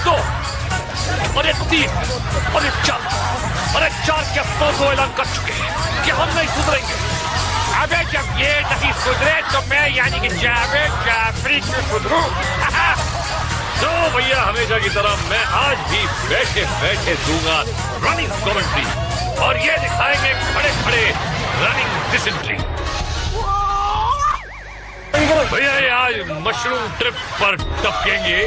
2 और ये 3 और ये 4 और ये 4 के अफसोस ऐलान कर चुके हैं कि हम नहीं सुधरेंगे। अबे जब ये नहीं सुधरे तो मैं यानी कि जावेद जाफरी क्यों सुधरूं? तो भैया हमेशा की तरह मैं आज भी बैठे बैठे दूंगा रनिंग कमेंट्री और ये दिखाएंगे खड़े खड़े रनिंग डिसेंट्री। भैया ये आज मशरूम ट्रिप पर टपकेंगे,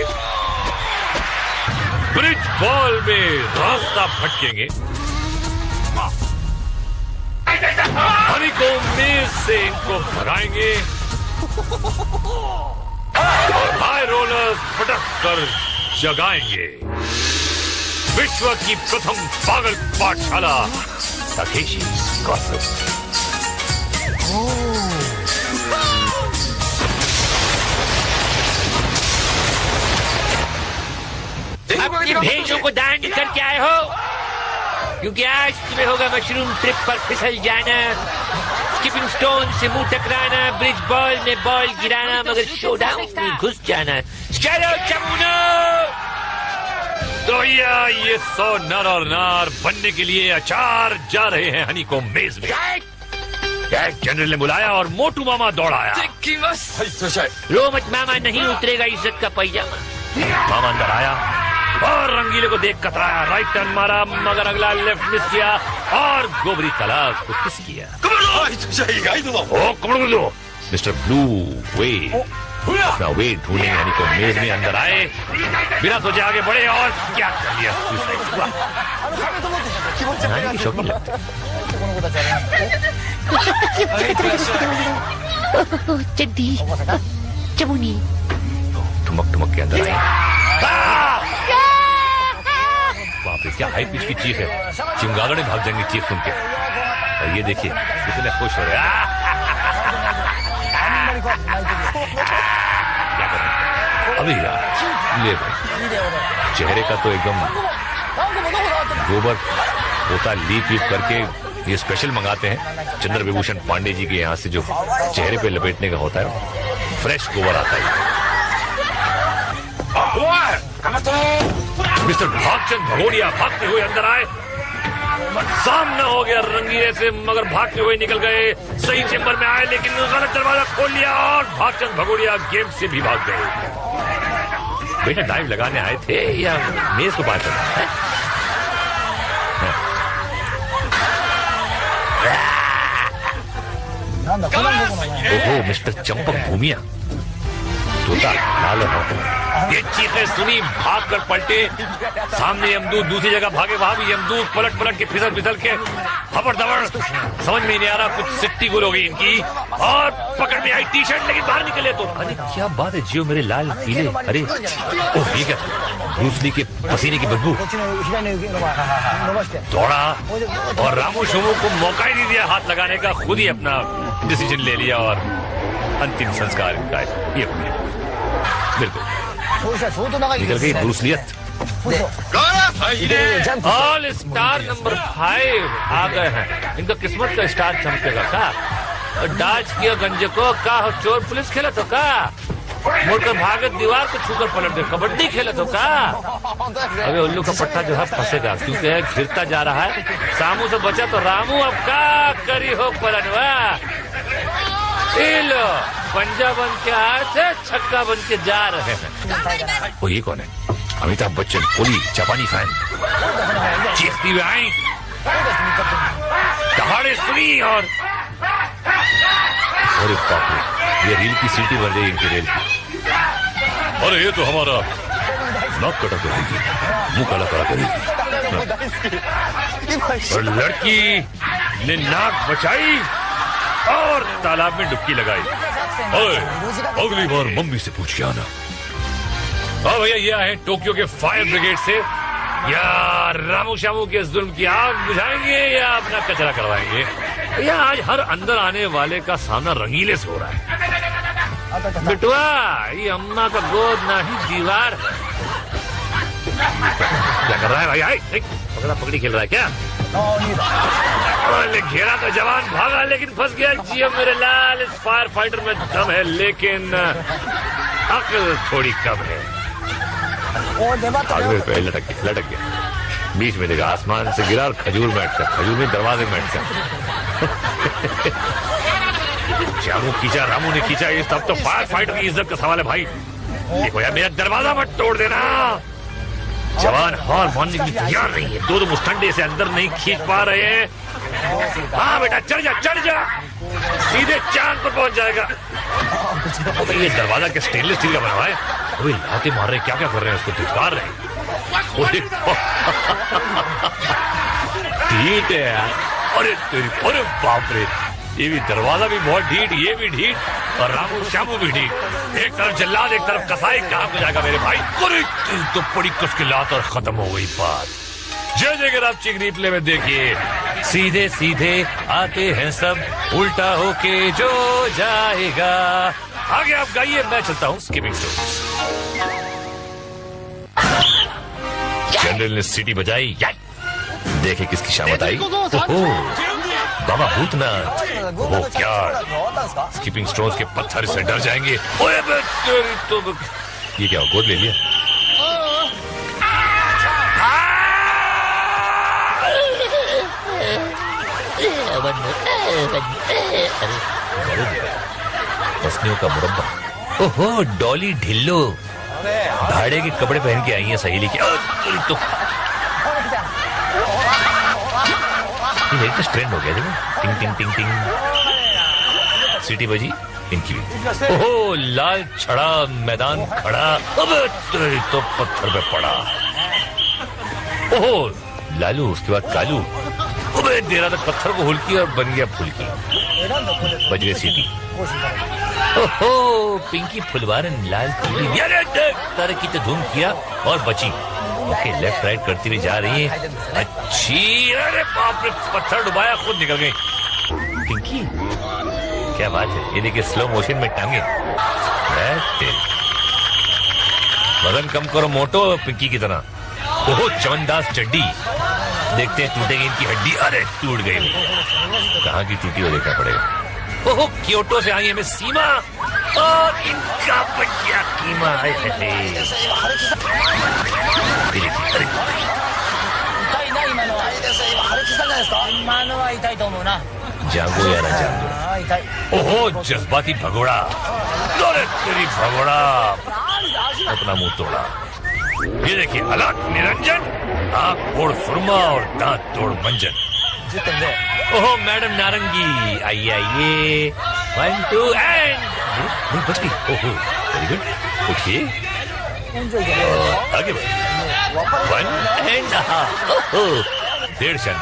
ब्रिज बॉल में रास्ता भटकेंगे, हनी को मेज से इनको भगाएंगे और हाई रोलर्स पटक कर जगाएंगे। विश्व की प्रथम पागल पाठशाला ताकेशी's गॉसिप। अपनी भेजों को दान करके आए हो क्योंकि आज तुम्हें होगा मशरूम ट्रिप पर फिसल जाना, स्किपिंग स्टोन से मुंह टकराना, ब्रिज बॉल में बॉल गिराना, मगर शोडाउन में घुस जाना। चलो चमुनो! तो ये 100 नर और नार बनने के लिए अचार जा रहे हैं हनी को मेज में। जनरल ने बुलाया और मोटू मामा दौड़ाया। रो मत मामा, नहीं उतरेगा इज्जत का पैजामा। मामा अंदर आया और रंगीले को देख कतराया, राइट टर्न मारा मगर अगला लेफ्ट मिस किया और गोबरी तालाब को किस किया। मिस्टर ब्लू वेड अपना वेट ढूंढने यानी को मेज में अंदर आए, बिना सोचे आगे बढ़े और क्या कर लिया। शौकीन लगता चड्डी चमुनी ठुमक ठुमक के अंदर आई। वहाँ पे क्या हाई पिच की चीख है, चिमगादड़े भाग जाएंगे चीख सुन के। और ये देखिए कितने खुश हो रहे हैं। क्या करें अभी यार, ले भाई चेहरे का तो एकदम गोबर होता लीप लीप करके ये स्पेशल मंगाते हैं चंद्र विभूषण पांडे जी के यहाँ से, जो चेहरे पे लपेटने का होता है, फ्रेश गोबर आता है। मिस्टर भागचंद भगोड़िया भागते हुए अंदर आए, सामना हो गया रंगीले से मगर भागते हुए निकल गए। सही चेंबर में आए लेकिन गलत दरवाजा खोल लिया और भागचंद भगोड़िया गेम से भी भाग गए। बेटा डाइव लगाने आए थे या मेज को पार करना है? ओहो मिस्टर चंपक भूमिया तोता लाल हो। ये चीखें सुनी, भाग कर पलटे, सामने यमदूत, दूसरी जगह भागे वहां भी यमदूत, पलट पलट के फिसल फिसल के हबड़ दबड़, समझ में नहीं आ रहा, कुछ सिट्टी गुल हो गई इनकी और पकड़ में आई टी शर्ट लेकिन बाहर निकले तो अरे क्या बात है जियो मेरे लाल पीले। अरे ओह ये क्या था, ब्रूस ली के पसीने की बदबू। दौड़ा और रामू शोमू को मौका ही नहीं दिया हाथ लगाने का, खुद ही अपना डिसीजन ले लिया और अंतिम संस्कार इनका ये हो गया। बिल्कुल निकल गई ब्रूसलियत। ऑल स्टार नंबर 5 आ गए हैं, इनका किस्मत का स्टार चमकेगा का। डाच किया गंजे को का चोर पुलिस खेला तो का, मुड़कर भागत दीवार को छूकर पलट दे, कबड्डी खेला तो का। अबे उल्लू का पट्टा जो है फंसेगा क्योंकि है घिरता जा रहा है। सामू से बचा तो रामू अब का करी हो पलटवा। लो पंजा बन के आए थे, छक्का बन के जा रहे हैं। वो ये कौन है? अमिताभ बच्चन कोहली जापानी फैन चीखती हुए आई, दहाड़े सुनी और अरे बाप रे, ये रील की सीटी बन गई इनकी रेल की। अरे ये तो हमारा नाक कटा करेगी, मुंह काला करा करेगी। और लड़की ने नाक बचाई और तालाब में डुबकी लगाई। अगली बार मम्मी से पूछ के आना। हाँ भैया ये आए टोक्यो के फायर ब्रिगेड से, या रामू शामू के जुल्म की आग बुझाएंगे या अपना कचरा करवाएंगे। या आज हर अंदर आने वाले का सामना रंगीले से हो रहा है। बिटवा ये अम्मा का गोद ना ही दीवार। क्या कर रहा है भाई? आई पकड़ा पकड़ी खेल रहा है क्या? घेरा तो जवान भागा लेकिन फंस गया। जियो मेरे लाल, इस फायर फाइटर में दम है लेकिन अक्ल थोड़ी कम है। आगे पे लटक गया, बीच में देखा आसमान से गिरा और खजूर में अटका, खजूर में दरवाजे में अटका। श्यामू खींचा, रामू ने खींचा, ये सब तो फायर फाइटर की इज्जत का सवाल है भाई। देखो यार, मेरा दरवाजा मत तोड़ देना। जवान हार मानने के लिए तैयार नहीं है, दो मुस्टंडे से अंदर नहीं खींच पा रहे हैं। हाँ बेटा चढ़ जा, सीधे चांद पर पहुंच जाएगा। तो ये दरवाजा क्या स्टेनलेस स्टील का बना हुआ है? अभी लाते मार रहे, क्या कर रहे हैं, उसको धिक्कार रहे हैं। ठीक है यार, अरे बाप रे, ये भी दरवाजा भी बहुत ढीठ, ये भी ढीठ, और रामू श्यामू भी ढीठ। एक तरफ जल्लाद, एक तरफ कसाई, कहाँ हो जाएगा मेरे भाई? अरे तो बड़ी मुश्किलात और खत्म हो गई बात। जय अगर आप चिक रिप्ले में देखिए, सीधे सीधे आते हैं सब, उल्टा होके जो जाएगा। आगे आप गाइए, मैं चलता हूँ स्किपिंग स्टोन्स। जनरल ने सीटी बजाई, देखे किसकी शामत आई। बाबा भूतनाथ, वो क्या स्किपिंग स्टोन्स के पत्थर से डर जाएंगे। ओए तो ये क्या गोद ले लिया? पसलियों का मुरब्बा। ओहो, डॉली ढिल्लो भाड़े के कपड़े पहन के आई हैं सहेली की। तो लेटेस्ट ट्रेंड हो गया देखो, टिंग टिंग टिंग टिंग सीटी बजी इनकी भी। ओहो, लाल छड़ा मैदान खड़ा, अबे तो पत्थर पे पड़ा। ओहो लालू, उसके बाद कालू, अबे देरा तक पत्थर को हुलकी और बन गया फुलकी। बज गई सीटी। ओहो, पिंकी फुलवारन लाल पीली तरह की तो धूम किया और बची। ओके, लेफ्ट राइट करती हुई जा रही है, अच्छी। अरे बाप रे, पत्थर डुबाया, खुद निकल गई। पिंकी क्या बात है, ये देखिए स्लो मोशन में टांगे। वजन कम करो मोटो, पिंकी की तरह। ओहो, चवनदास चड्डी, देखते हैं टूटेगी इनकी हड्डी। अरे टूट गई, कहाँ की टूटी हो देखना पड़ेगा। ओहो, क्योटो से आई है मिस सीमा, और इनका बच्चा कीमा है। जागो या ना जागो। ओहो, जज्बाती भगोड़ा, तेरी भगोड़ा अपना मुंह तोड़ा। ये देखिए हालात निरंजन, आँख फोड़ सुरमा और दांत तोड़ मंजन। ओहो मैडम नारंगी, आइए आइए, 1 2 एंड बच गई। ओहो वेरी गुड, उठिए आगे बढ़िए, 1 एंड ओहो 1.5 शन।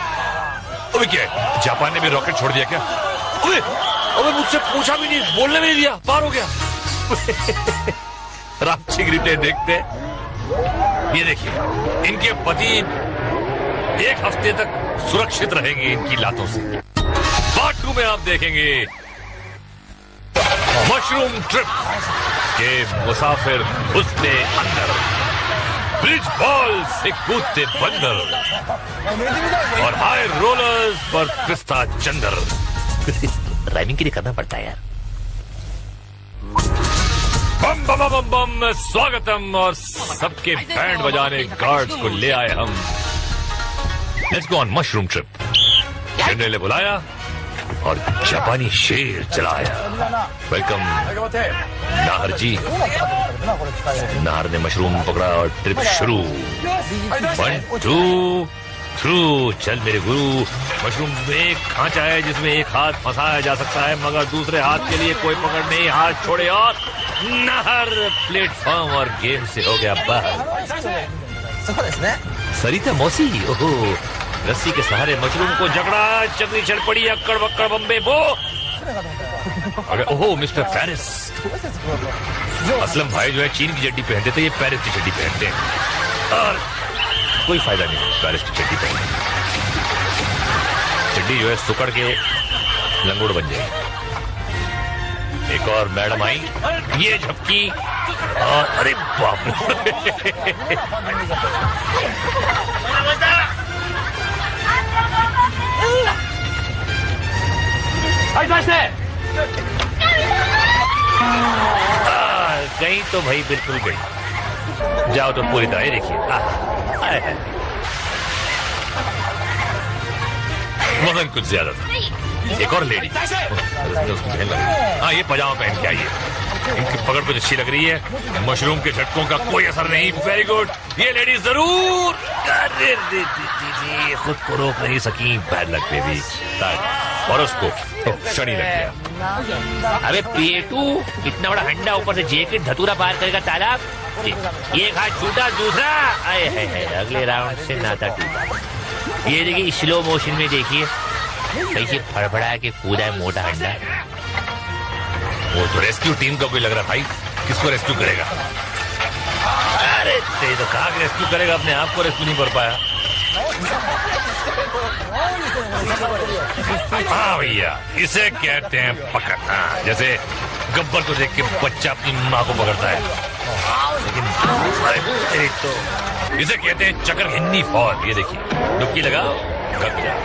अबे क्या, जापान ने भी रॉकेट छोड़ दिया क्या? अबे मुझसे पूछा भी नहीं, बोलने भी नहीं दिया, पार हो गया। रामचिक रिप्ले देखते, ये देखिए इनके पति 1 हफ्ते तक सुरक्षित रहेंगे इनकी लातों से। पार्ट 2 में आप देखेंगे मशरूम ट्रिप के मुसाफिर घुसते अंदर, ब्रिज बॉल से कूदते बंदर, और हाई रोलर्स पर पिस्ता चंदर। राइमिंग के लिए करना पड़ता है यार। बम बम बम बम, स्वागतम, और सबके बैंड बजाने गार्ड्स को ले आए हम। Let's go on mushroom trip. General ने बुलाया और जापानी शेर चलाया। वेलकम नाहर जी। नाहर ने मशरूम पकड़ा और ट्रिप शुरू। 1 2 थ्रू, चल मेरे गुरु। मशरूम में एक खांचा है जिसमें एक हाथ फंसाया जा सकता है, मगर दूसरे हाथ के लिए कोई पकड़ नहीं। हाथ छोड़े और नाहर प्लेटफॉर्म और गेम से हो गया बाहर। सरिता मौसी, ओहो, रस्सी के सहारे मशरूम को जकड़ा, चकरी चढ़ पड़ी, अक्कड़ बक्कड़ बम्बे बो। ओहो मिस्टर पेरिस। असलम भाई जो है चीन की चड्डी पहनते थे, ये पेरिस की चड्डी पहनते हैं, और कोई फायदा नहीं पेरिस की चड्डी पहनने। चड्डी जो है सुकड़ के लंगोड़ बन जाएगी। एक और मैडम आई, ये झपकी, और अरे बाप गई तो भाई बिल्कुल गई। जाओ तो पूरी तरह देखिए। वजन कुछ ज्यादा था। एक और लेडी, हाँ ये पजामा पहन के आई है। इनकी पकड़ कुछ अच्छी लग रही है। मशरूम के झटकों का कोई असर नहीं। वेरी गुड, ये लेडी जरूर। अरे खुद को रोक नहीं सकी, बैड लग पे भी और उसको शनि लग गया। अबे पेटू, इतना बड़ा हंडा ऊपर से जैकेट धतूरा पार करेगा तालाब। एक हाथ छूटा, दूसरा आए है अगले राउंड से नाता टूटा। ये देखिए स्लो मोशन में देखिए कैसे फड़फड़ा के कूदा है मोटा हंडा। वो तो रेस्क्यू टीम का कोई लग रहा भाई। किसको रेस्क्यू करेगा? अरे तेरे तो कहा रेस्क्यू करेगा, अपने आप को रेस्क्यू नहीं कर पाया। हाँ भैया, इसे कहते हैं पकड़ना। जैसे गब्बर को देख के बच्चा अपनी माँ को पकड़ता है। लेकिन तो इसे कहते हैं चक्कर घिन्नी फॉल। ये देखिए, डुबकी लगाओ, कब जाओ।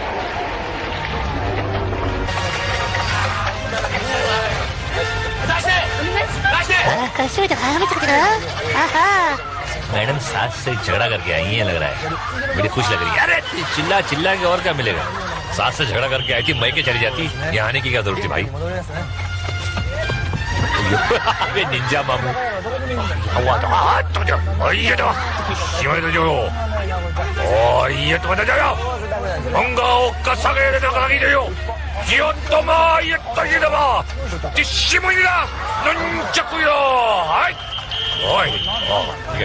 मैडम सास से झगड़ा करके आई है, लग रहा है बड़ी खुश लग रही है। अरे चिल्ला चिल्ला के और क्या मिलेगा? सास से झगड़ा करके आई थी, मैं के चली जाती, यहाँ आने की क्या जरूरत थी भाई? निंजा मामू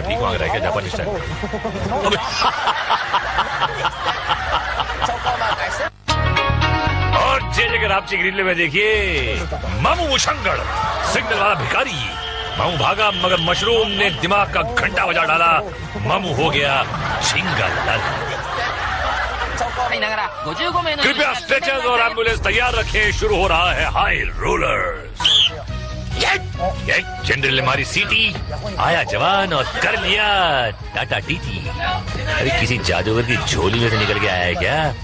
ठीक मांग रहा है क्या जापानी स्टाइल? और जगह आपसी ग्रिल में देखिए मामू मुशंगड़, सिग्नल वाला भिखारी। मामू भागा मगर मशरूम ने दिमाग का घंटा बजा डाला। मामू हो गया झिंगा लाल। कृपया स्ट्रेचर्स और एम्बुलेंस तैयार रखें, शुरू हो रहा है हाई रोलर्स। जनरल हमारी सीटी आया जवान और कर लिया टाटा टीटी। अरे किसी जादूगर की झोली में से निकल के आया है क्या?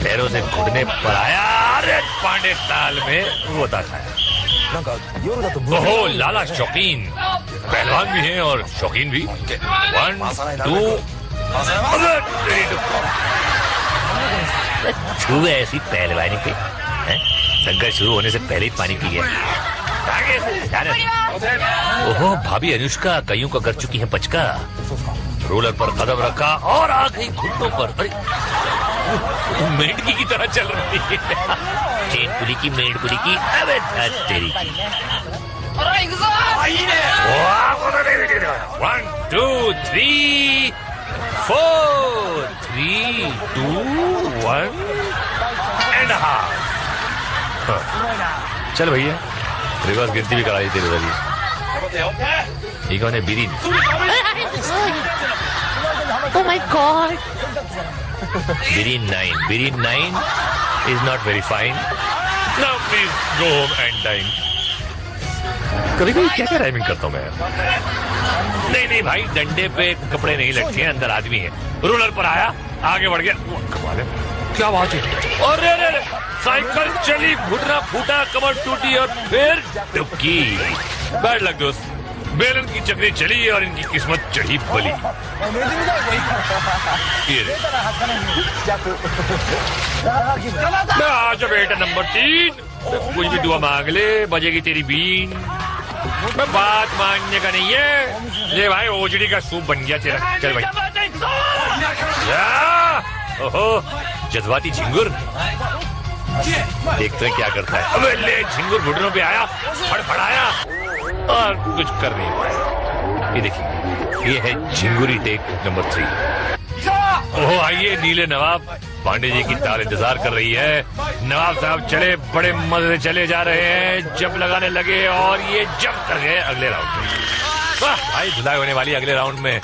पैरों से घुटने पर आया। अरे पांडे ताल में वो था। ओहो लाला शौकीन, पहलवान भी हैं और शौकीन भी। 1 2 छू ऐसी पहलवानी पे संघर्ष शुरू होने से पहले ही पानी पी गया। ओहो भाभी अनुष्का कईयों का कर चुकी है पचका। रोलर पर कदम रखा और आ गई घुटनों पर। अरे मेंढकी की तरह चल रही है। चेन पुली की, मेंढ पुली की, अबे तेरी की। 1 2 3 4 3 2 1 एंड हाफ। चल भैया, रिवर्स गिनती भी कराई तेरे वाली। ये कौन है? बिरीन। Oh my God! Birin 9 is not very fine. Now please go home and dine. कभी कभी क्या क्या राइमिंग करता हूँ मैं। नहीं भाई, डंडे पे कपड़े नहीं लटके हैं, अंदर आदमी है। रोलर पर आया, आगे बढ़ गया। कमाल है, क्या बात है। और रे साइकिल चली, घुटना फूटा, कमर टूटी और फिर डुबकी। बैड लक दोस्त, बेलन की चक्री चली और इनकी किस्मत चढ़ी बली। आज बेटा नंबर 3, कुछ भी दुआ मांग ले, बजेगी तेरी बीन। मैं बात मानने का नहीं है। ले भाई, ओजड़ी का सूप बन गया तेरा। चल भाई। ओहो जज्बाती झिंगुर, देखते हैं क्या करता है। अबे ले, झिंगुर घुटनों पे आया, फड़फड़ाया और कुछ कर नहीं पाया। ये देखिए, ये है झिंगुरी टेक नंबर 3। ओहो आइए नीले नवाब, पांडे जी की ताल इंतजार कर रही है। नवाब साहब चले, बड़े मजे से चले जा रहे हैं। जंप लगाने लगे और ये जंप कर गए अगले राउंड में। वाह भाई, धुलाई होने वाली अगले राउंड में।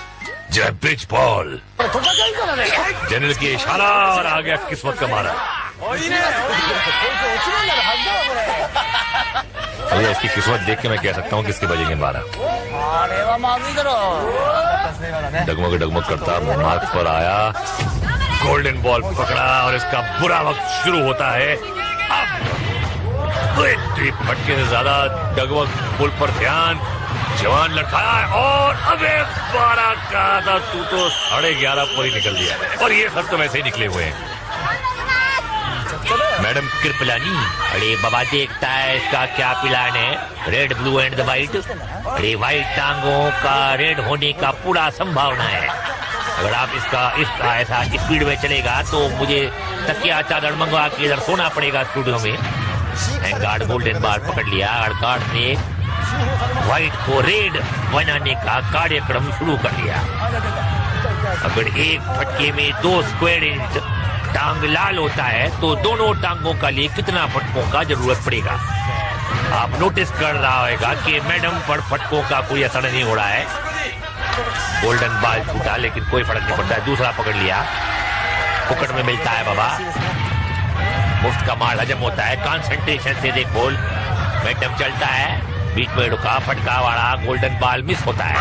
जय ब्रिज बॉल, जनरल की इशारा और आ गया किस्मत का मारा। भैया इसकी किस्मत देख के मैं कह सकता हूँ किसके बजेंगे 12। डगमग करता मार्क पर आया, गोल्डन बॉल पकड़ा और इसका बुरा वक्त शुरू होता है। अब फटके से ज्यादा डगमग पुल पर ध्यान, जवान लड़खाया है और अबे 12 का था, तू तो 11:30 पर ही निकल दिया और ये सब तो वैसे ही निकले हुए हैं। मैडम कृपलानी, अरे बाबा देखता है इसका क्या प्लान है, red blue and the white. अरे व्हाइट टांगों का रेड होने का पूरा संभावना है। अगर आप इसका ऐसा स्पीड में चलेगा तो मुझे तकिया चादर मंगवा के इधर सोना पड़ेगा स्टूडियो में। गार्ड गोल्डन बाल पकड़ लिया और गार्ड ने व्हाइट को रेड बनाने का कार्यक्रम शुरू कर दिया। अगर एक फटके में 2 स्क्वायर इंच टांग लाल होता है तो दोनों टांगों का लिए कितना फटकों का जरूरत पड़ेगा। आप नोटिस कर रहा होगा कि मैडम पर फटकों का कोई असर नहीं हो रहा है। गोल्डन बाल छूटा लेकिन कोई फर्क नहीं पड़ता है। दूसरा पकड़ लिया, पकड़ में मिलता है बाबा, मुफ्त का माल हजम होता है। कंसंट्रेशन से देखो, मैडम चलता है, बीच में रुका, फटका वाला गोल्डन बाल मिस होता है।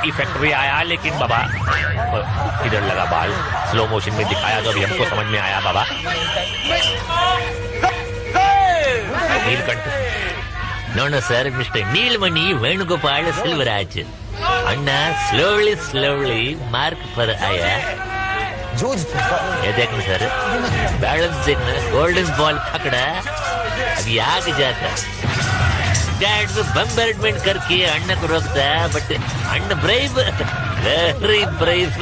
इफेक्ट भी आया लेकिन बाबा इधर लगा बाल, स्लो मोशन में दिखाया तो अभी हमको समझ में आया बाबा। Neelkanth, no sir, mister Neelmani Venugopal Silvaraj. अन्ना स्लोली मार्क पर आया। ये देखना सर, बैलेंस देखना, गोल्डन बॉल पकड़ा, अभी आगे जाता। डैड बम बैडमिंटन करके अन्न को रोकता है, बट अन्न ब्रेव, वेरी ब्रेव।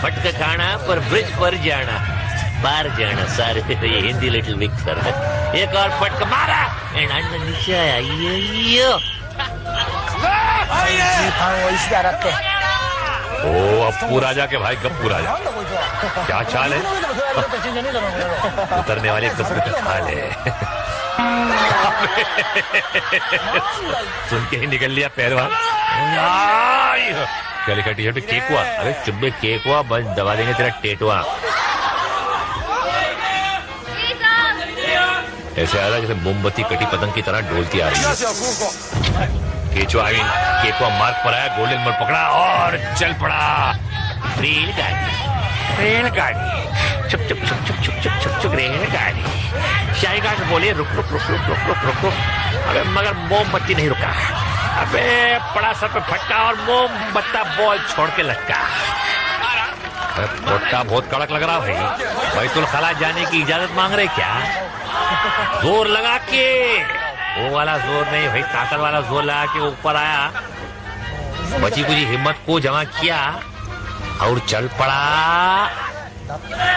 फटका खाना पर ब्रिज पर जाना, बाहर जाना। सारे ये हिंदी लिटिल वीक सर है। एक और फटका मारा एंड अन्न नीचे आया। ओ अप्पू राजा के भाई गप्पू राजा, क्या चाल है? उतरने वाले कस्म खा ले। सुन के ही निकल लिया पहलवान। क्या लिखा टी-शर्ट पे? केकुआ। अरे चुब्बे केकुआ, बस दबा देंगे तेरा टेटुआ। ऐसे आ रहा जैसे मोमबत्ती कटी पतंग की तरह डोलती आ रही है। केचुआ केकुआ मार्ग पर आया, गोल्डन बॉल पकड़ा और चल पड़ा। रेलगाड़ी चुप चुप चुप चुप चुप चुप चुप चुप रेलगाड़ी। शाही घाट बोले रुक रुक रुक रुक रुक रुक रुक रुक। अबे मगर मोमबत्ती नहीं रुका। अबे पड़ा सर पे फटका और मोमबत्ता बॉल छोड़ के लटका। फटका बहुत कड़क लग रहा भाई। बैतुल खला जाने की इजाजत मांग रहे क्या? जोर लगा के, वो वाला जोर नहीं भाई, ताकत वाला जोर लगा के ऊपर आया, बची कुछ हिम्मत को जमा किया और चल पड़ा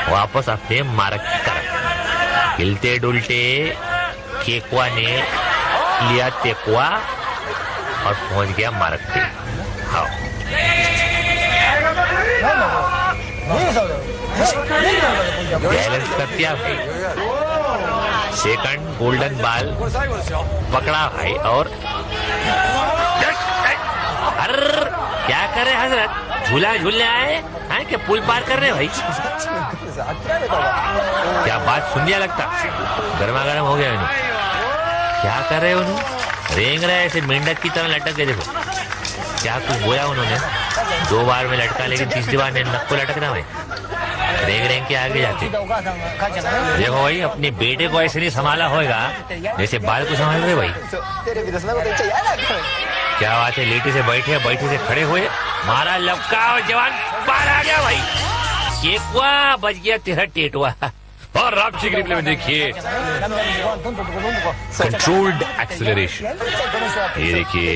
वापस अपने मार्ग की तरफ। हिलते डुलते केकुआ ने लिया तेकुआ और पहुंच गया मार्ग पे। हाँ, बैलेंस कर दिया भाई। सेकंड गोल्डन बाल पकड़ा भाई और क्या कर रहे हजरत? झूला झूलने आए हैं कि पुल पार कर रहे भाई? क्या बात सुनिए, लगता गर्मा गर्म हो गया इन्हें। क्या कर रहे उन्हें? रेंग रहा है ऐसे मेंढक की तरह लटक के। देखो क्या कुछ बोया उन्होंने। 2 बार में लटका लेकिन तीसरी बार नक को लटकना भाई। रेंग रेंग के आगे जाते। देखो भाई, अपने बेटे को ऐसे नहीं संभाला होगा जैसे बाल को संभाल रहे भाई। क्या बात है, लेटे से बैठे, बैठे से खड़े हुए, मारा लपका और जवान बाहर आ गया भाई। केकुआ बच गया तेरा टेटुआ। और रामची की रिप्ले में देखिए कंट्रोल्ड एक्सेलरेशन। ये देखिए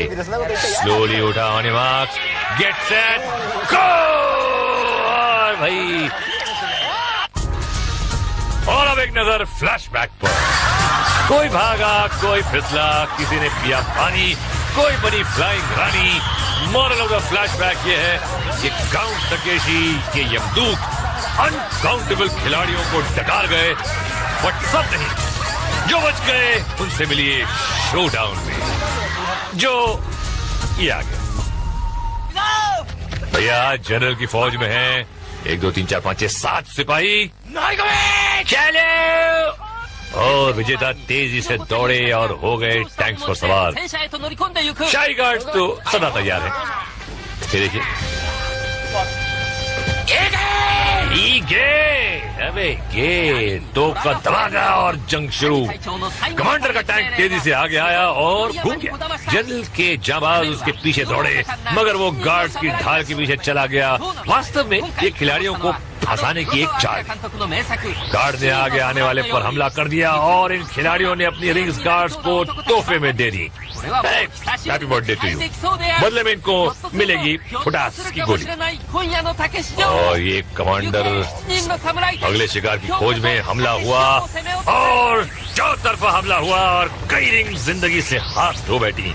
स्लोली उठा on marks, get set go. और भाई, और अब एक नजर फ्लैशबैक पर। कोई भागा, कोई फिसला, किसी ने पिया पानी, कोई बनी flying Rani. Moral of the flashback ये है कि काउंट तकेशी के यमदूत अनकाउंटेबल खिलाड़ियों को डकार गए, बट सब नहीं, जो बच गए उनसे मिलिए शोडाउन में, जो ये आ गया। भैया जनरल की फौज में है 1 2 3 4 5 6 7 सिपाही। चलो! और विजेता तेजी से दौड़े और हो गए टैंक्स पर सवार। शाही गार्ड्स तो सदा तैयार है। देखिए अबे ये तो का धमाका और जंग शुरू। कमांडर का टैंक तेजी से आगे आया और घूम गया। जनरल के जाबाज उसके पीछे दौड़े, मगर वो गार्ड्स की ढाल के पीछे चला गया। वास्तव में ये खिलाड़ियों को फंसाने की एक चाल। गार्ड ने आगे आने वाले पर हमला कर दिया और इन खिलाड़ियों ने अपनी रिंग्स गार्ड्स को तोहफे में दे दी। Happy birthday to you. बदले में इनको मिलेगी फुटास की गोली। और ये कमांडर अगले शिकार की खोज में हमला हुआ और चारों तरफा हमला हुआ और कई रिंग जिंदगी से हाथ धो बैठी।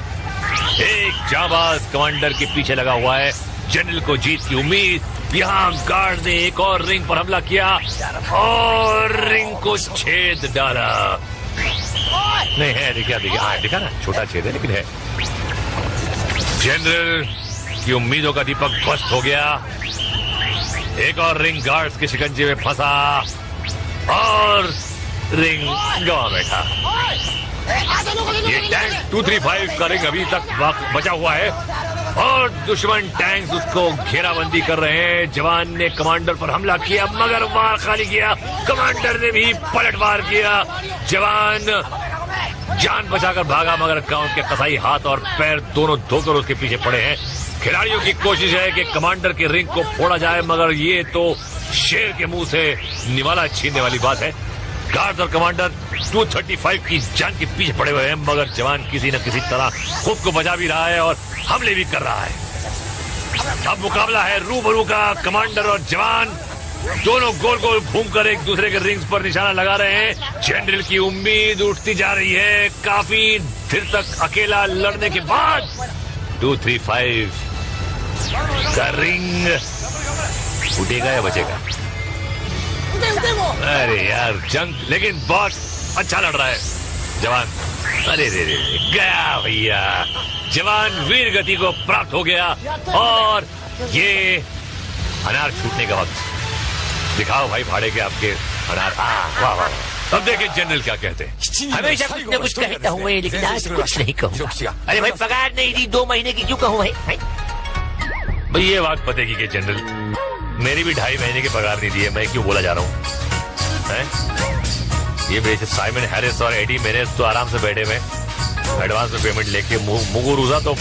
एक जाबाज कमांडर के पीछे लगा हुआ है, जनरल को जीत की उम्मीद। यहाँ गार्ड ने एक और रिंग पर हमला किया और रिंग को छेद डाला। नहीं है, दिखा ना, छोटा छेद है लेकिन है। जनरल की उम्मीदों का दीपक ध्वस्त हो गया। एक और रिंग गार्ड्स के शिकंजे में फंसा और रिंग गवा बैठा। ये टैंक 235 का रिंग अभी तक बचा हुआ है और दुश्मन टैंक्स उसको घेराबंदी कर रहे हैं। जवान ने कमांडर पर हमला किया मगर वार खाली किया। कमांडर ने भी पलटवार किया। जवान जान बचाकर भागा मगर काउंट के कसाई हाथ और पैर दोनों धोकर उसके पीछे पड़े हैं। खिलाड़ियों की कोशिश है कि कमांडर के रिंग को फोड़ा जाए मगर ये तो शेर के मुंह से निवाला छीनने वाली बात है। गार्ड और कमांडर 235 की जान के पीछे पड़े हुए हैं मगर जवान किसी न किसी तरह खुद को बचा भी रहा है और हमले भी कर रहा है। अब मुकाबला है रूबरू का। कमांडर और जवान दोनों गोल गोल घूमकर एक दूसरे के रिंग्स पर निशाना लगा रहे हैं। जनरल की उम्मीद उठती जा रही है। काफी देर तक अकेला लड़ने के बाद 235 का रिंग उठेगा या बचेगा? अरे यार जंग लेकिन बहुत अच्छा लड़ रहा है जवान। अरे रे रे गया भैया। जवान वीर गति को प्राप्त हो गया और ये अनार छूटने का वक्त। दिखाओ भाई भाड़े के आपके अनार। वाह वाह। अब देखिए जनरल क्या कहते हैं। हमेशा कुछ न कुछ कहता हूँ लेकिन आज कुछ नहीं कहूँगा। अरे भाई पगार नहीं दी 2 महीने की, क्यों कहूँ भाई? ये बात पतेगी कि जनरल मेरी भी 2.5 महीने की पगार नहीं दी है। मैं क्यों बोला जा रहा हूँ? ये बेच साइमन हैरिस और एडी मेनेस तो आराम से बैठे हुए एडवांस में पेमेंट लेके मुगुरुजा तो